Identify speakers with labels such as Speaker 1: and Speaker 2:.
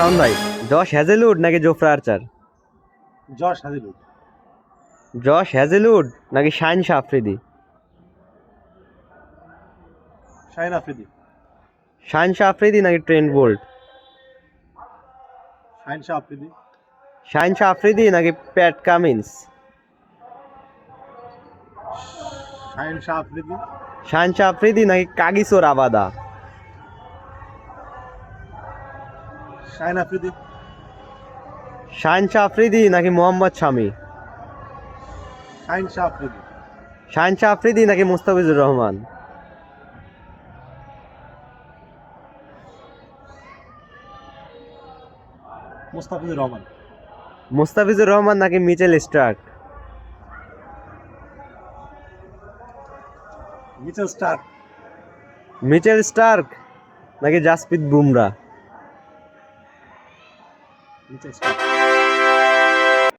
Speaker 1: শাওন ভাই, Josh Hazlewood নাকি জোফরা আর্চার?
Speaker 2: Josh হাজিলুড।
Speaker 1: Josh Hazlewood নাকি শাহিন শাহ আফ্রিদি?
Speaker 2: শাহিন আফ্রিদি।
Speaker 1: শাহিন শাহ আফ্রিদি নাকি ট্রেন্ট বোল্ট?
Speaker 2: শাহিন শাহ আফ্রিদি।
Speaker 1: শাহিন শাহ আফ্রিদি নাকি প্যাট কামিন্স?
Speaker 2: শাহিন শাহ আফ্রিদি।
Speaker 1: শাহিন শাহ আফ্রিদি নাকি কাগিসো রাবাদা?
Speaker 2: শাহিন আফ্রিদি।
Speaker 1: শাহিন শাহ আফ্রিদি নাকি মোহাম্মদ শামি?
Speaker 2: শাহিন শাহ আফ্রিদি।
Speaker 1: শাহিন শাহ আফ্রিদি নাকি মুস্তাফিজুর রহমান?
Speaker 2: মুস্তাফিজুর রহমান।
Speaker 1: মুস্তাফিজুর রহমান নাকি Mitchell Starc?
Speaker 2: Mitchell Starc.
Speaker 1: Mitchell Starc নাকি জাসপ্রীত বুমরা?
Speaker 2: Mitchell Starc.